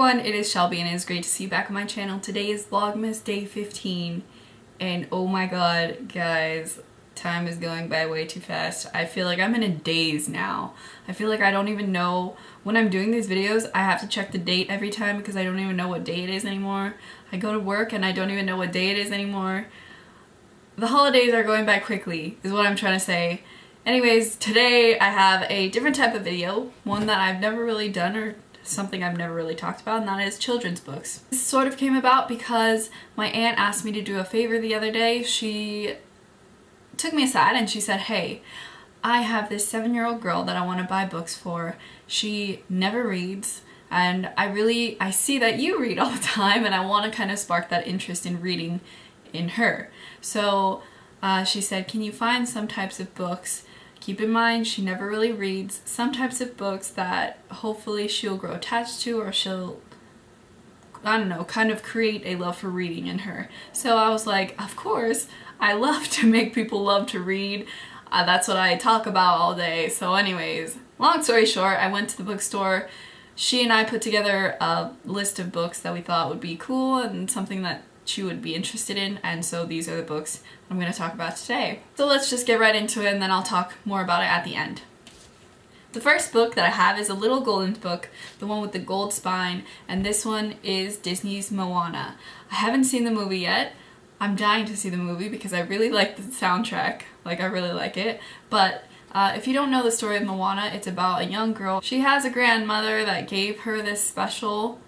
everyone, it is Shelby and it is great to see you back on my channel. Today is Vlogmas day 15 and oh my god guys, time is going by way too fast. I feel like I'm in a daze now. I feel like I don't even know when I'm doing these videos. I have to check the date every time because I don't even know what day it is anymore. I go to work and I don't even know what day it is anymore. The holidays are going by quickly is what I'm trying to say. Anyways, today I have a different type of video, one that I've never really done or something I've never really talked about, and that is children's books. This sort of came about because my aunt asked me to do a favor the other day. She took me aside and she said, hey, I have this 7-year-old girl that I want to buy books for. She never reads and I see that you read all the time and I want to kind of spark that interest in reading in her. So she said, can you find some types of books? Keep in mind, she never really reads. Some types of books that hopefully she'll grow attached to, or she'll, I don't know, kind of create a love for reading in her. So I was like, of course, I love to make people love to read. That's what I talk about all day. So anyways, long story short, I went to the bookstore. She and I put together a list of books that we thought would be cool and something that she would be interested in, and so these are the books I'm going to talk about today. So let's just get right into it and then I'll talk more about it at the end. The first book that I have is a little golden book, the one with the gold spine, and this one is Disney's Moana. I haven't seen the movie yet. I'm dying to see the movie because I really like the soundtrack, like I really like it, but if you don't know the story of Moana, it's about a young girl. She has a grandmother that gave her this special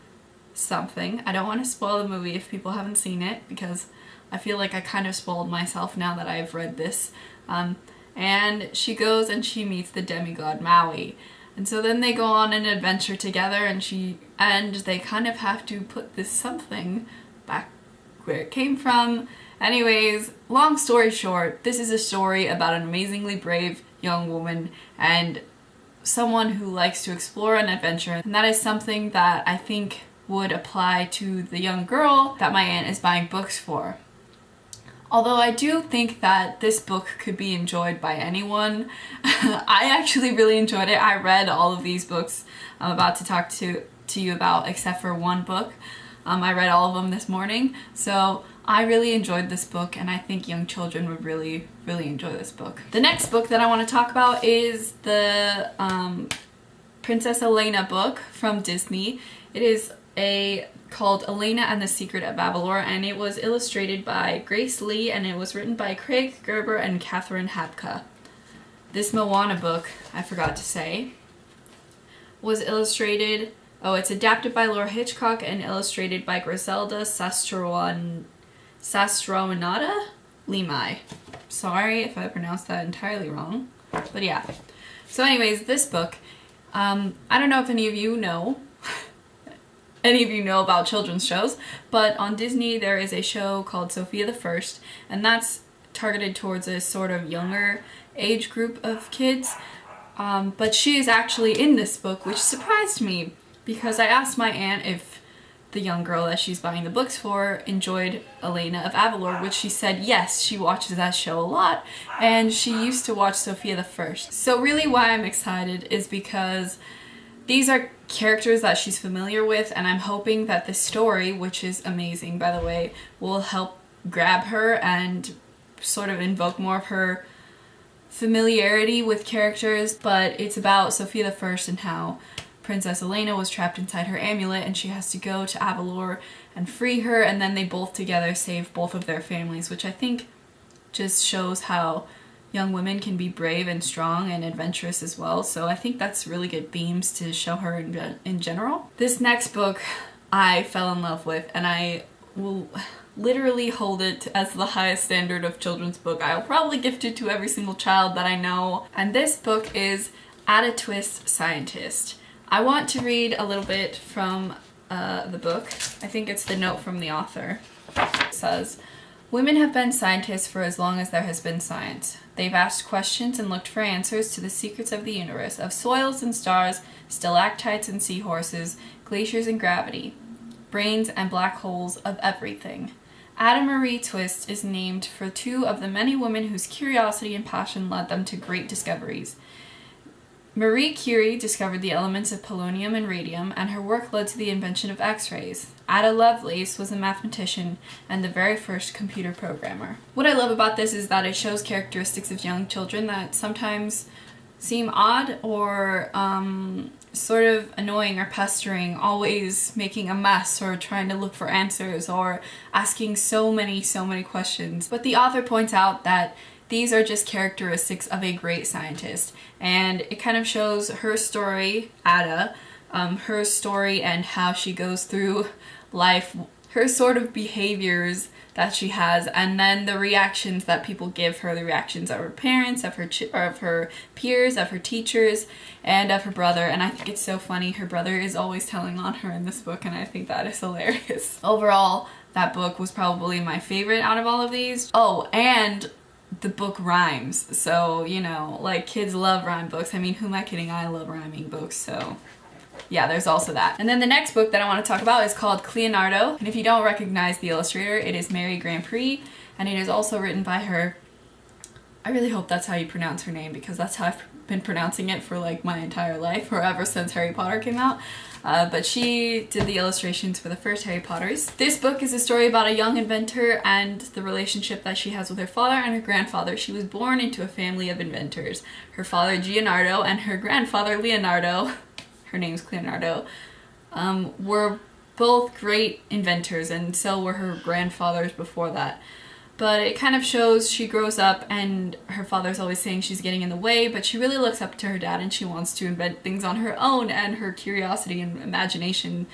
something. I don't want to spoil the movie if people haven't seen it because I feel like I kind of spoiled myself now that I've read this. And she goes and she meets the demigod Maui. And so then they go on an adventure together and they kind of have to put this something back where it came from. Anyways, long story short, this is a story about an amazingly brave young woman and someone who likes to explore an adventure. And that is something that I think would apply to the young girl that my aunt is buying books for. Although I do think that this book could be enjoyed by anyone. I actually really enjoyed it. I read all of these books I'm about to talk to you about except for one book. I read all of them this morning, so I really enjoyed this book and I think young children would really enjoy this book. The next book that I want to talk about is the Princess Elena book from Disney. It is called Elena and the Secret of Avalor, and it was illustrated by Grace Lee and it was written by Craig Gerber and Catherine Habka. This Moana book, I forgot to say, was illustrated, it's adapted by Laura Hitchcock and illustrated by Griselda Sastromanata Limai. Sorry if I pronounced that entirely wrong, but yeah. So anyways, this book, I don't know if any of you know about children's shows, but on Disney there is a show called Sophia the First, and that's targeted towards a sort of younger age group of kids. But she is actually in this book, which surprised me because I asked my aunt if the young girl that she's buying the books for enjoyed Elena of Avalor, which she said yes, she watches that show a lot, and she used to watch Sophia the First. So really why I'm excited is because these are characters that she's familiar with, and I'm hoping that this story, which is amazing by the way, will help grab her and sort of invoke more of her familiarity with characters. But it's about Sophia the First and how Princess Elena was trapped inside her amulet and she has to go to Avalor and free her, and then they both together save both of their families, which I think just shows how young women can be brave and strong and adventurous as well. So I think that's really good themes to show her in general. This next book I fell in love with, and I will literally hold it as the highest standard of children's book. I'll probably gift it to every single child that I know. And this book is Adda Twist Scientist. I want to read a little bit from the book. I think it's the note from the author. It says, women have been scientists for as long as there has been science. They've asked questions and looked for answers to the secrets of the universe, of soils and stars, stalactites and seahorses, glaciers and gravity, brains and black holes, of everything. Adda Marie Twist is named for two of the many women whose curiosity and passion led them to great discoveries. Marie Curie discovered the elements of polonium and radium, and her work led to the invention of X-rays. Ada Lovelace was a mathematician and the very first computer programmer. What I love about this is that it shows characteristics of young children that sometimes seem odd or sort of annoying or pestering, always making a mess or trying to look for answers or asking so many questions. But the author points out that these are just characteristics of a great scientist, and it kind of shows her story, Adda, her story and how she goes through life, her sort of behaviors that she has, and then the reactions that people give her, the reactions of her parents, of her peers, of her teachers, and of her brother. And I think it's so funny. Her brother is always telling on her in this book, and I think that is hilarious. Overall, that book was probably my favorite out of all of these. Oh, and the book rhymes, so you know, like, kids love rhyme books. I mean, who am I kidding? I love rhyming books, so yeah, there's also that. And then the next book that I want to talk about is called Nardo, and if you don't recognize the illustrator, it is Mary Grand Prix, and it is also written by her. I really hope that's how you pronounce her name, because that's how I've been pronouncing it for like my entire life, or ever since Harry Potter came out. But she did the illustrations for the first Harry Potters. This book is a story about a young inventor and the relationship that she has with her father and her grandfather. She was born into a family of inventors. Her father, Gianardo, and her grandfather, Leonardo, her name's Leonardo, were both great inventors, and so were her grandfathers before that. But it kind of shows she grows up and her father's always saying she's getting in the way, but she really looks up to her dad and she wants to invent things on her own, and her curiosity and imagination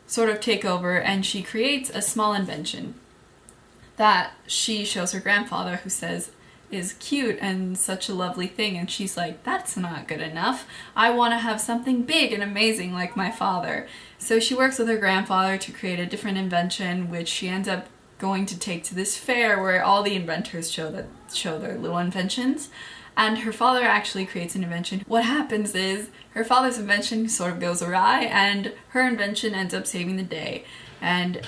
sort of take over, and she creates a small invention that she shows her grandfather, who says is cute and such a lovely thing, and she's like, that's not good enough. I want to have something big and amazing like my father. So she works with her grandfather to create a different invention, which she ends up going to take to this fair where all the inventors show their little inventions, and her father actually creates an invention. What happens is her father's invention sort of goes awry, and her invention ends up saving the day, and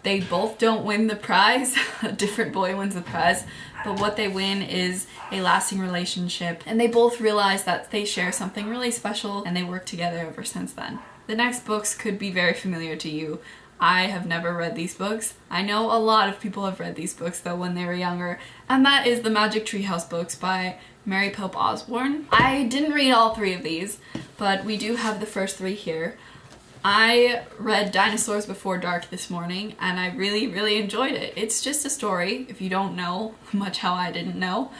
they both don't win the prize. A different boy wins the prize, but what they win is a lasting relationship, and they both realize that they share something really special, and they work together ever since then. The next books could be very familiar to you. I have never read these books. I know a lot of people have read these books though when they were younger, and that is the Magic Treehouse books by Mary Pope Osborne. I didn't read all three of these, but we do have the first three here. I read Dinosaurs Before Dark this morning, and I really enjoyed it. It's just a story, if you don't know much how I didn't know.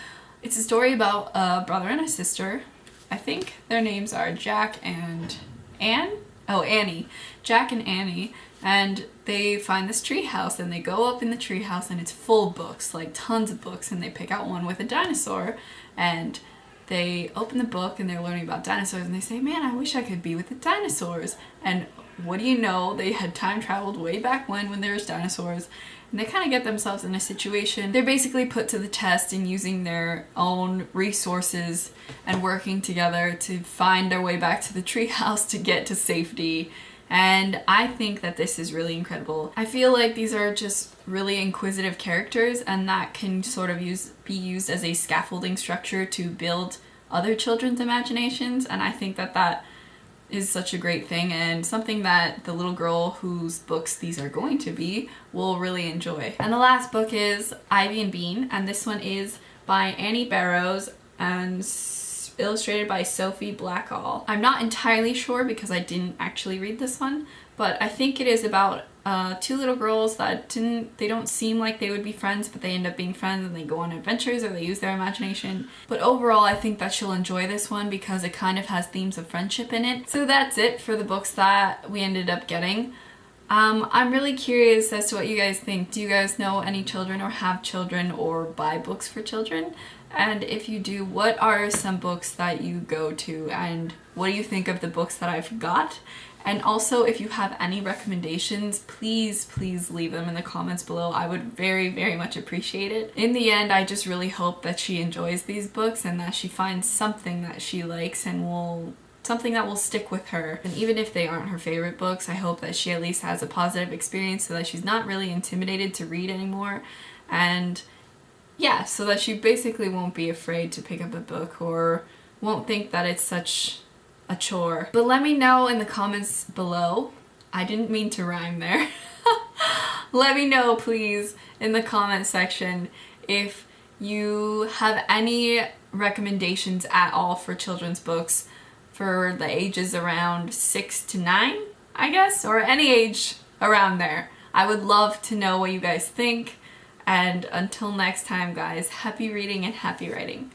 It's a story about a brother and a sister. I think their names are Jack and Anne? Oh, Annie. Jack and Annie. And they find this tree house, and they go up in the tree house, and it's full of books, like tons of books, and they pick out one with a dinosaur, and they open the book and they're learning about dinosaurs, and they say, man, I wish I could be with the dinosaurs. And what do you know, they had time traveled way back when there was dinosaurs, and they kind of get themselves in a situation. They're basically put to the test in using their own resources and working together to find their way back to the treehouse to get to safety. And I think that this is really incredible. I feel like these are just really inquisitive characters, and that can sort of be used as a scaffolding structure to build other children's imaginations, and I think that that is such a great thing, and something that the little girl whose books these are going to be will really enjoy. And the last book is Ivy and Bean, and this one is by Annie Barrows and illustrated by Sophie Blackall. I'm not entirely sure because I didn't actually read this one, but I think it is about two little girls that they don't seem like they would be friends, but they end up being friends, and they go on adventures or they use their imagination. But overall, I think that she'll enjoy this one because it kind of has themes of friendship in it. So that's it for the books that we ended up getting. I'm really curious as to what you guys think. Do you guys know any children or have children or buy books for children? And if you do, what are some books that you go to, and what do you think of the books that I've got? And also, if you have any recommendations, please leave them in the comments below. I would very much appreciate it. In the end, I just really hope that she enjoys these books and that she finds something that she likes and something that will stick with her. And even if they aren't her favorite books, I hope that she at least has a positive experience so that she's not really intimidated to read anymore. And yeah, so that she basically won't be afraid to pick up a book or won't think that it's such a chore. But let me know in the comments below. I didn't mean to rhyme there. Let me know, please, in the comment section if you have any recommendations at all for children's books for the ages around 6 to 9, I guess, or any age around there. I would love to know what you guys think. And until next time, guys, happy reading and happy writing.